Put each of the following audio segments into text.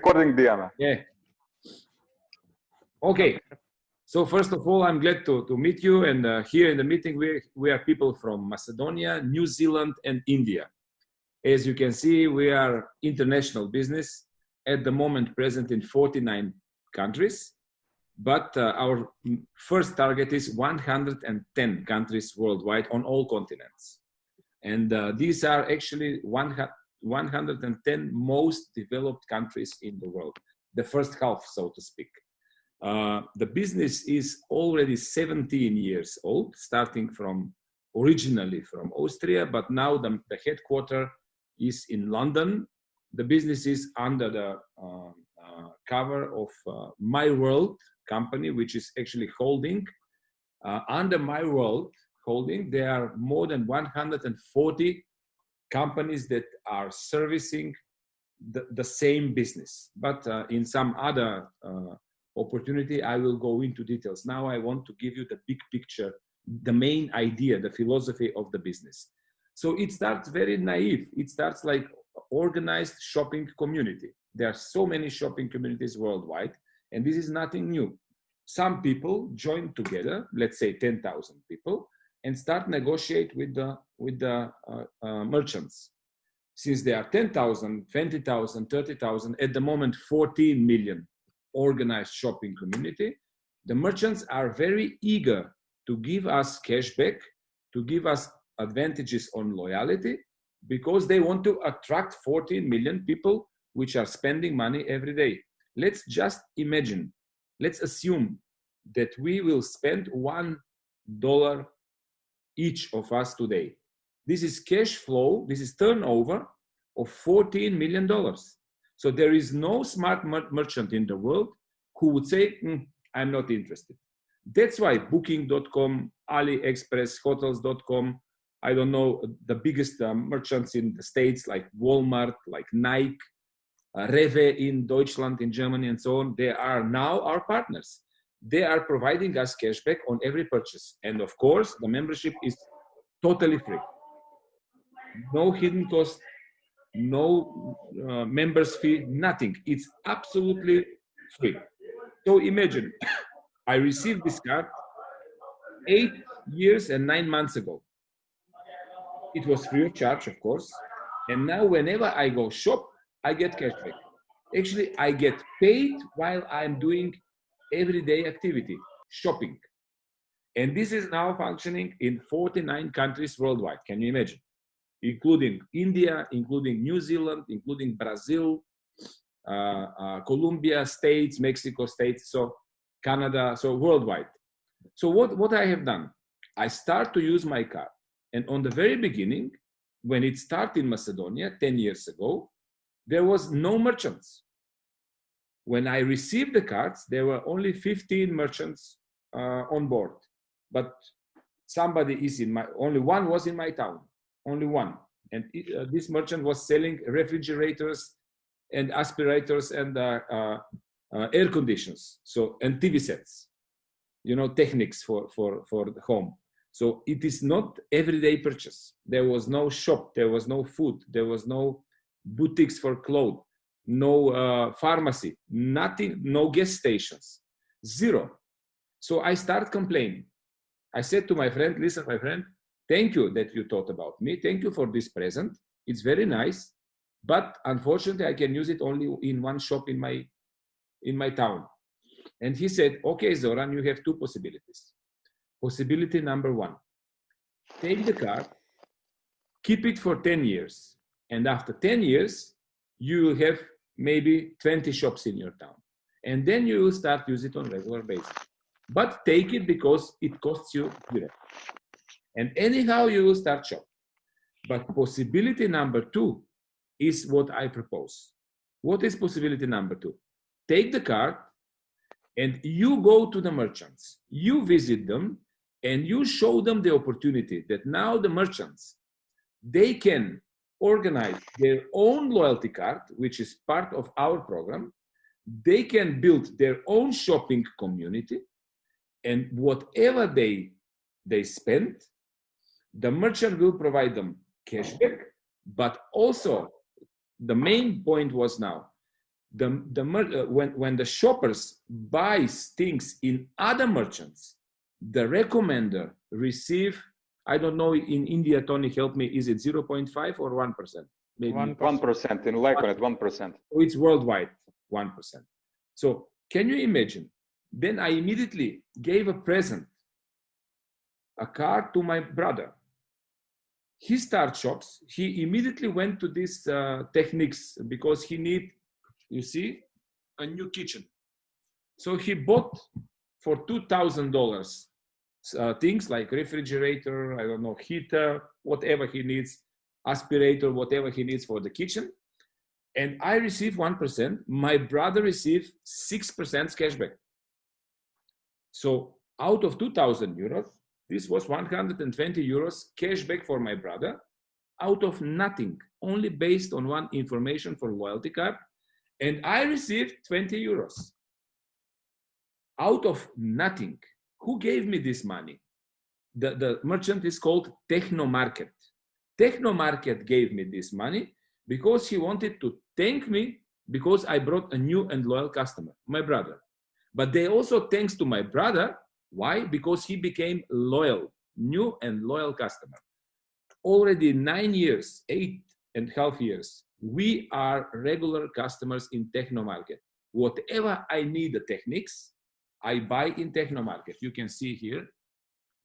Recording, Diana. Yeah. Okay. So first of all, I'm glad to meet you. And here in the meeting, we are people from Macedonia, New Zealand, and India. As you can see, we are international business at the moment present in 49 countries. But our first target is 110 countries worldwide on all continents. And these are actually 110 most developed countries in the world, the first half, so to speak. The business is already 17 years old, starting from originally from Austria, but now the headquarter is in London. The business is under the cover of My World company, which is actually holding. Under My World holding, there are more than 140 companies that are servicing the same business. But in some other opportunity, I will go into details. Now I want to give you the big picture, the main idea, the philosophy of the business. So it starts very naive. It starts like organized shopping community. There are so many shopping communities worldwide, and this is nothing new. Some people join together, let's say 10,000 people, and start negotiate with the merchants. Since there are 10,000, 20,000, 30,000, at the moment 14 million organized shopping community, the merchants are very eager to give us cashback, to give us advantages on loyalty, because they want to attract 14 million people which are spending money every day. Let's just imagine, let's assume that we will spend $1 each of us today. This is cash flow, this is turnover of $14 million. So there is no smart merchant in the world who would say, I'm not interested. That's why Booking.com, AliExpress, Hotels.com, I don't know, the biggest merchants in the States like Walmart, like Nike, Rewe in Deutschland, in Germany, and so on, they are now our partners. They are providing us cashback on every purchase. And of course, the membership is totally free. No hidden cost, no members fee, nothing. It's absolutely free. So imagine, I received this card 8 years and 9 months ago. It was free of charge, of course. And now whenever I go shop, I get cashback. Actually, I get paid while I'm doing everyday activity, shopping. And this is now functioning in 49 countries worldwide. Can you imagine? Including India, including New Zealand, including Brazil, Colombia states, Mexico states, so Canada, so worldwide. So what I have done, I start to use my card. And on the very beginning, when it started in Macedonia 10 years ago, there was no merchants. When I received the cards, there were only 15 merchants on board. But somebody is only one was in my town. Only one. And this merchant was selling refrigerators and aspirators and air conditioners, so, and TV sets, you know, techniques for the home. So it is not everyday purchase. There was no shop, there was no food, there was no boutiques for clothes, no pharmacy, nothing, no gas stations, zero. So I start complaining. I said to my friend, listen, my friend, thank you that you thought about me. Thank you for this present. It's very nice, but unfortunately, I can use it only in one shop in my town. And he said, okay, Zoran, you have two possibilities. Possibility number one, take the card, keep it for 10 years. And after 10 years, you will have maybe 20 shops in your town. And then you will start use it on regular basis. But take it because it costs you zero. And anyhow, you will start shop. But possibility number two is what I propose. What is possibility number two? Take the card and you go to the merchants. You visit them and you show them the opportunity that now the merchants, they can organize their own loyalty card, which is part of our program. They can build their own shopping community, and whatever they spend, the merchant will provide them cashback, but also the main point was now, when the shoppers buys things in other merchants, the recommender receive, I don't know, in India, Tony, help me, is it 0.5 or 1%? Maybe 1% in Lyconet, 1%. So it's worldwide, 1%. So can you imagine? Then I immediately gave a present, a card to my brother. He started shops. He immediately went to these techniques because he need, you see, a new kitchen. So he bought for $2,000 things like refrigerator, I don't know, heater, whatever he needs, aspirator, whatever he needs for the kitchen. And I received 1%. My brother received 6% cashback. So out of 2,000 euros, this was 120 euros cashback for my brother, out of nothing, only based on one information for loyalty card. And I received 20 euros out of nothing. Who gave me this money? The merchant is called Technomarket. Technomarket gave me this money because he wanted to thank me because I brought a new and loyal customer, my brother. But they also thanks to my brother. Why? Because he became loyal, new and loyal customer. Already 9 years, 8.5 years, we are regular customers in Technomarket. Whatever I need the techniques, I buy in Technomarket. You can see here,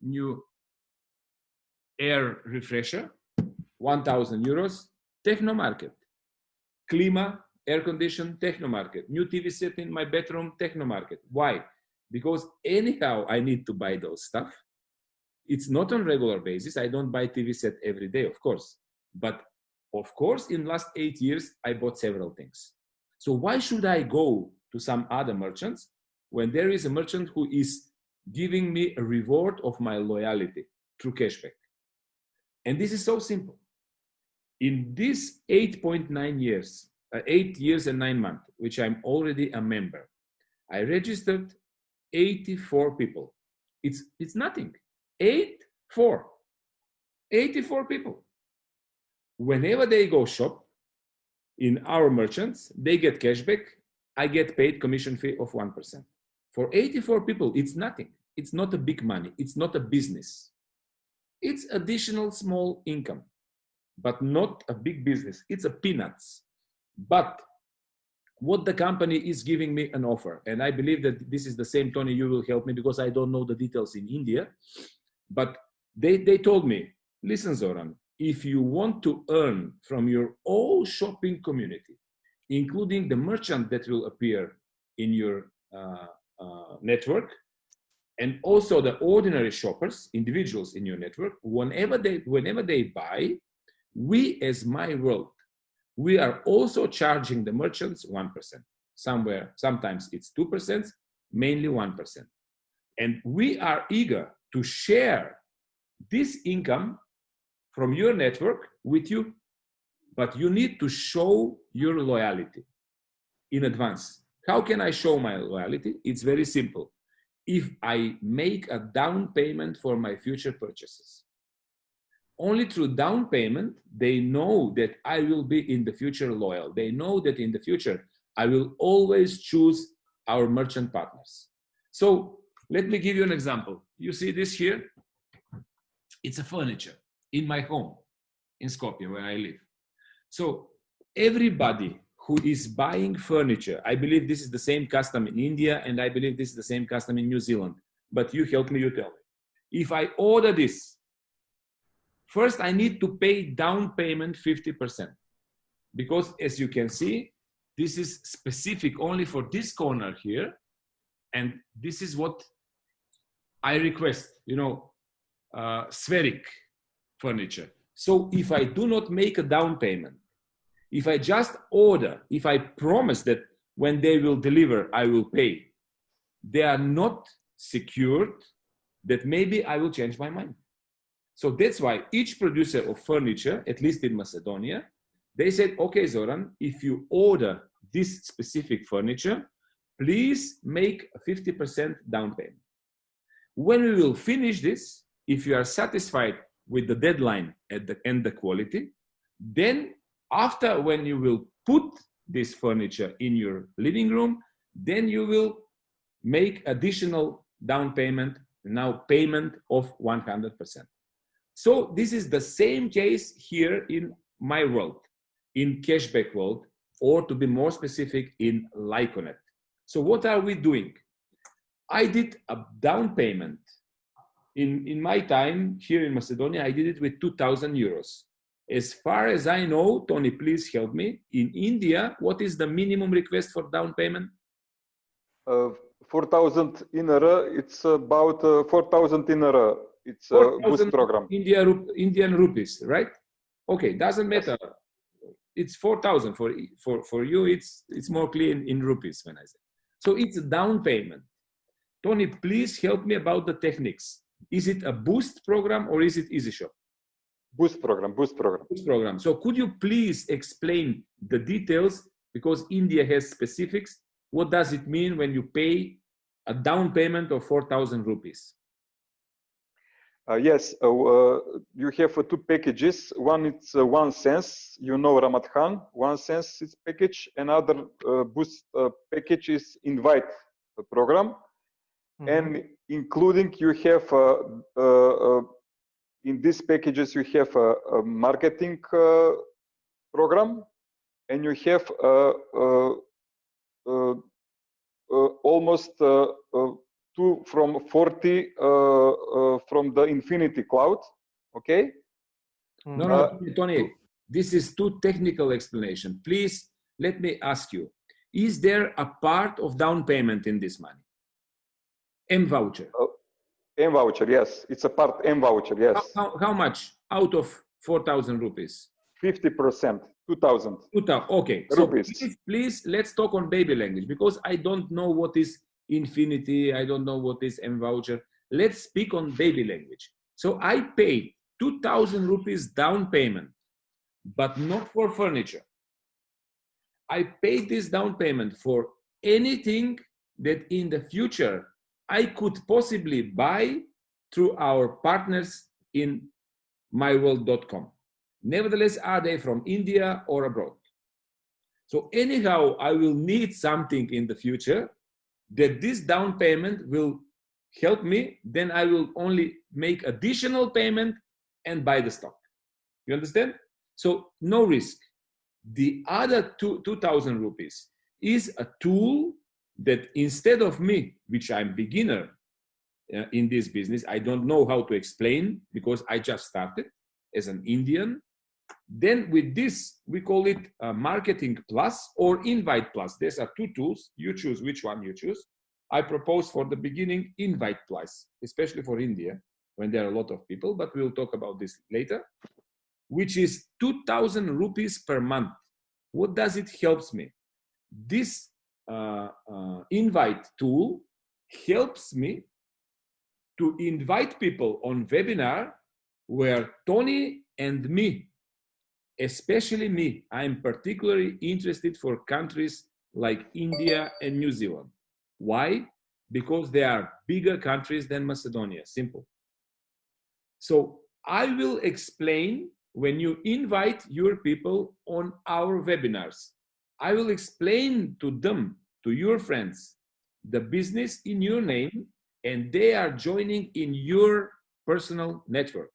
new air refresher, 1,000 euros, Technomarket. Klima, air condition, Technomarket. New TV set in my bedroom, Technomarket. Why? Because anyhow, I need to buy those stuff. It's not on regular basis. I don't buy TV set every day, of course. But of course, in last 8 years, I bought several things. So why should I go to some other merchants when there is a merchant who is giving me a reward of my loyalty through cashback? And this is so simple. In these 8.9 years, 8 years and 9 months, which I'm already a member, I registered 84 people. It's nothing. 84 people. Whenever they go shop in our merchants, they get cashback. I get paid commission fee of 1%. For 84 people, it's nothing. It's not a big money. It's not a business. It's additional small income, but not a big business. It's a peanuts. But what the company is giving me an offer, and I believe that this is the same, Tony, you will help me because I don't know the details in India, but they told me, listen, Zoran, if you want to earn from your whole shopping community, including the merchant that will appear in your network, and also the ordinary shoppers, individuals in your network, whenever they buy, we as My World, we are also charging the merchants 1%. Sometimes it's 2%, mainly 1%. And we are eager to share this income from your network with you, but you need to show your loyalty in advance. How can I show my loyalty? It's very simple. If I make a down payment for my future purchases, only through down payment, they know that I will be in the future loyal. They know that in the future, I will always choose our merchant partners. So let me give you an example. You see this here? It's a furniture in my home in Skopje, where I live. So everybody who is buying furniture, I believe this is the same custom in India, and I believe this is the same custom in New Zealand. But you help me, you tell me. If I order this, first, I need to pay down payment 50%, because as you can see, this is specific only for this corner here. And this is what I request, spheric furniture. So if I do not make a down payment, if I just order, if I promise that when they will deliver, I will pay, they are not secured that maybe I will change my mind. So that's why each producer of furniture, at least in Macedonia, they said, okay, Zoran, if you order this specific furniture, please make a 50% down payment. When we will finish this, if you are satisfied with the deadline and the quality, then after when you will put this furniture in your living room, then you will make additional down payment, now payment of 100%. So this is the same case here in my world, in Cashback world, or to be more specific, in Lyconet. So what are we doing? I did a down payment. In my time here in Macedonia, I did it with 2,000 euros. As far as I know, Tony, please help me. In India, what is the minimum request for down payment? 4,000 INR, it's about 4,000 INR. It's a boost program. Indian rupees, right? Okay, doesn't matter. Yes. It's 4,000 for you. It's more clear in rupees when I say. So it's a down payment. Tony, please help me about the techniques. Is it a boost program or is it EasyShop? Boost program, boost program. Boost program. So could you please explain the details, because India has specifics. What does it mean when you pay a down payment of 4,000 rupees? Yes, you have two packages. One is One Sense, you know Ramat Khan, One Sense is package. Another boost package is Invite program. And including you have in these packages you have a marketing program, and you have almost 2 from 40 from the Infinity Cloud. Okay. No, Tony, this is too technical explanation. Please let me ask you: is there a part of down payment in this money? M voucher. M voucher, yes. It's a part M voucher, yes. How much out of 4,000 rupees? 50%, 2,000. Okay. Rupees. So please, let's talk on baby language, because I don't know what is Infinity. I don't know what is M voucher. Let's speak on baby language. So I paid 2,000 rupees down payment, but not for furniture. I paid this down payment for anything that in the future I could possibly buy through our partners in myworld.com. Nevertheless, are they from India or abroad? So anyhow, I will need something in the future that this down payment will help me. Then I will only make additional payment and buy the stock. You understand? So no risk. The other 2,000 rupees is a tool that instead of me, which I'm beginner in this business, I don't know how to explain because I just started as an Indian. Then with this, we call it Marketing Plus or Invite Plus. These are two tools. You choose which one you choose. I propose for the beginning Invite Plus, especially for India when there are a lot of people, but we'll talk about this later, which is 2,000 rupees per month. What does it helps me? This invite tool helps me to invite people on webinar where Tony and me, especially me, I'm particularly interested for countries like India and New Zealand. Why? Because they are bigger countries than Macedonia, simple. So I will explain when you invite your people on our webinars. I will explain to them, to your friends, the business in your name, and they are joining in your personal network.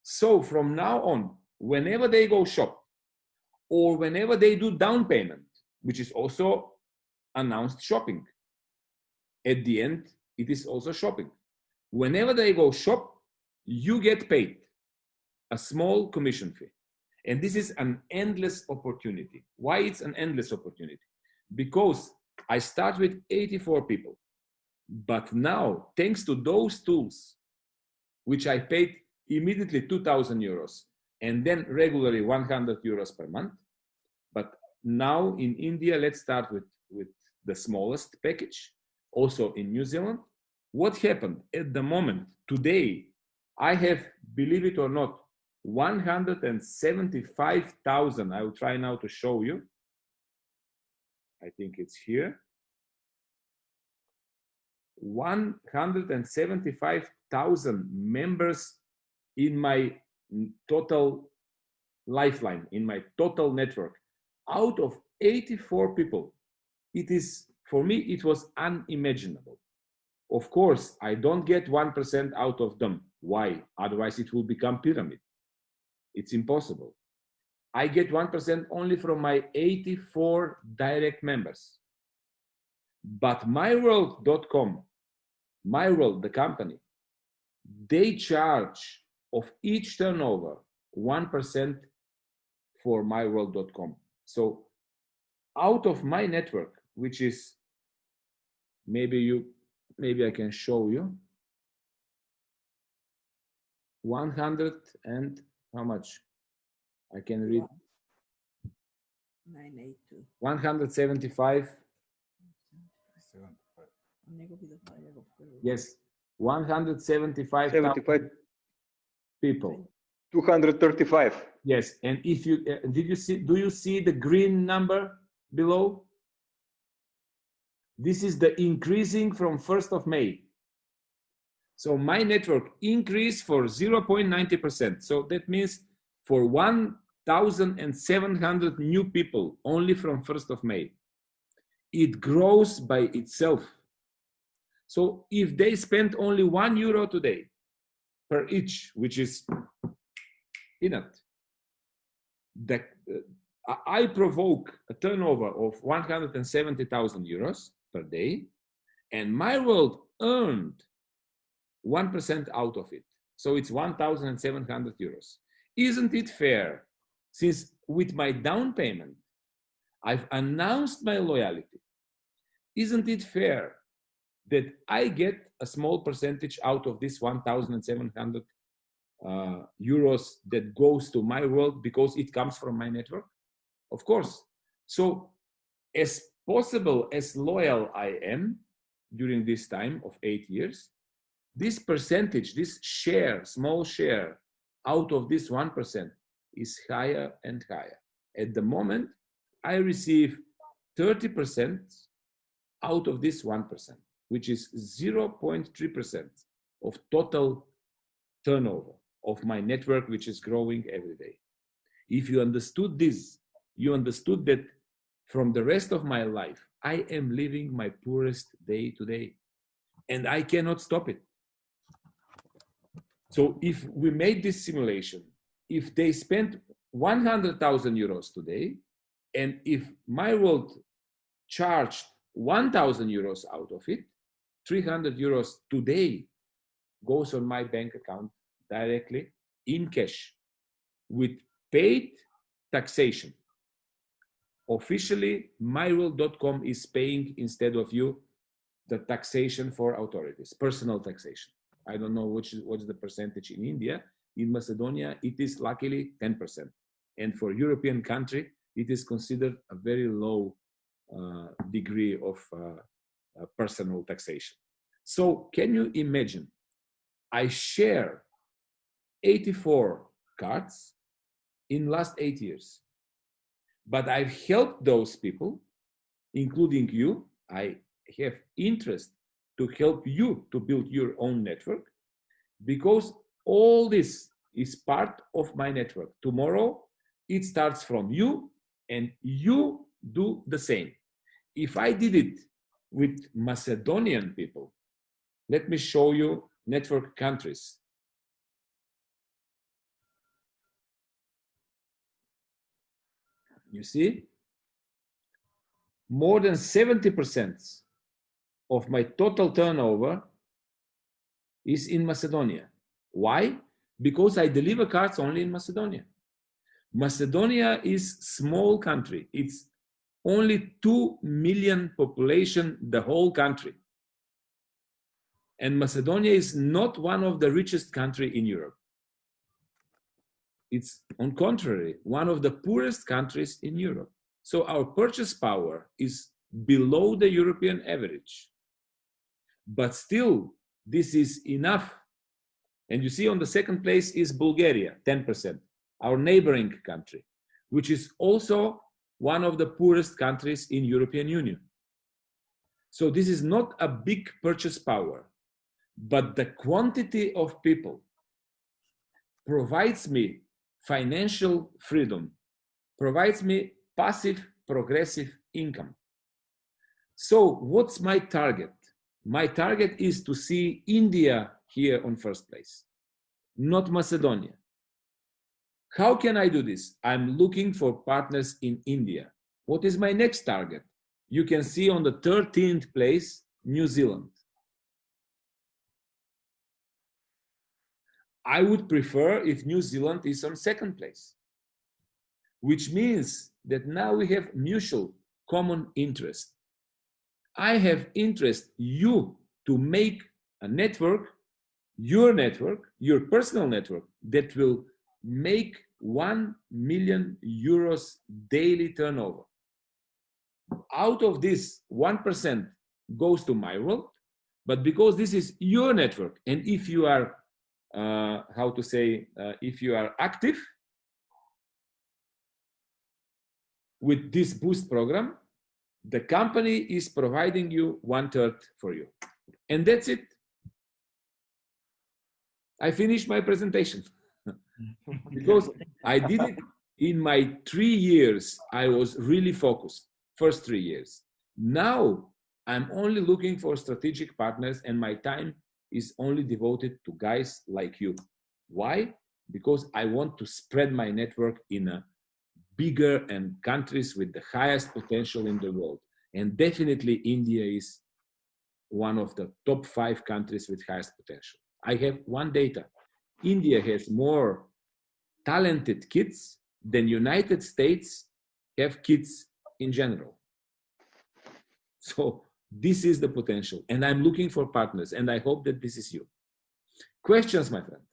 So from now on, whenever they go shop or whenever they do down payment, which is also announced shopping, at the end, it is also shopping. Whenever they go shop, you get paid a small commission fee. And this is an endless opportunity. Why it's an endless opportunity? Because I start with 84 people. But now, thanks to those tools, which I paid immediately 2,000 euros and then regularly 100 euros per month. But now in India, let's start with the smallest package. Also in New Zealand, what happened at the moment, today, I have, believe it or not, 175,000. I will try now to show you. I think it's here. 175,000 members in my total lifeline, in my total network, out of 84 people. It is, for me, it was unimaginable. Of course, I don't get 1% out of them. Why? Otherwise, it will become pyramid. It's impossible. I get 1% only from my 84 direct members. But myworld.com, myworld, the company, they charge of each turnover 1% for myworld.com. So out of my network, which is, maybe I can show you, 100 and how much? I can read. 982. 175. Yes, 175,000 people. 235. Yes, and if you do you see the green number below? This is the increasing from 1st of May. So my network increased for 0.90%. So that means for 1,700 new people only from 1st of May. It grows by itself. So if they spend only €1 today per each, which is peanut, I provoke a turnover of €170,000 per day, and my world earned 1% out of it. So it's €1,700. Isn't it fair? Since with my down payment, I've announced my loyalty. Isn't it fair that I get a small percentage out of this €1,700 that goes to my world because it comes from my network? Of course. So as possible, as loyal I am during this time of 8 years, this percentage, this share, small share out of this 1% is higher and higher. At the moment, I receive 30% out of this 1%, which is 0.3% of total turnover of my network, which is growing every day. If you understood this, you understood that from the rest of my life, I am living my poorest day to day, and I cannot stop it. So if we made this simulation, if they spent €100,000 today, and if my world charged €1,000 out of it, €300 today goes on my bank account directly in cash with paid taxation. Officially, myworld.com is paying instead of you the taxation for authorities, personal taxation. I don't know what's the percentage in India. In Macedonia, it is luckily 10%. And for European country, it is considered a very low degree of personal taxation. So can you imagine? I share 84 cards in last 8 years, but I've helped those people, including you. I have interest to help you to build your own network, because all this is part of my network. Tomorrow, it starts from you, and you do the same. If I did it with Macedonian people, let me show you network countries. You see, more than 70% of my total turnover is in Macedonia. Why? Because I deliver cards only in Macedonia. Macedonia is small country. It's only 2 million population, the whole country. And Macedonia is not one of the richest country in Europe. It's, on contrary, one of the poorest countries in Europe. So our purchase power is below the European average. But still, this is enough. And you see on the second place is Bulgaria, 10%, our neighboring country, which is also one of the poorest countries in European Union. So this is not a big purchase power, but the quantity of people provides me financial freedom, provides me passive progressive income. So what's my target? My target is to see India here on first place, not Macedonia. How can I do this? I'm looking for partners in India. What is my next target? You can see on the 13th place, New Zealand. I would prefer if New Zealand is on second place, which means that now we have mutual common interest. I have interest you to make a network, your personal network, that will make 1 million euros daily turnover. Out of this, 1% goes to my world, but because this is your network, and if you are, if you are active with this boost program, the company is providing you 1/3 for you. And that's it. I finished my presentation. Because I did it in my 3 years. I was really focused, first 3 years. Now I'm only looking for strategic partners, and my time is only devoted to guys like you. Why? Because I want to spread my network in a bigger and countries with the highest potential in the world. And definitely India is one of the top 5 countries with highest potential. I have one data. India has more talented kids than United States have kids in general. So this is the potential, and I'm looking for partners, and I hope that this is you. Questions, my friend?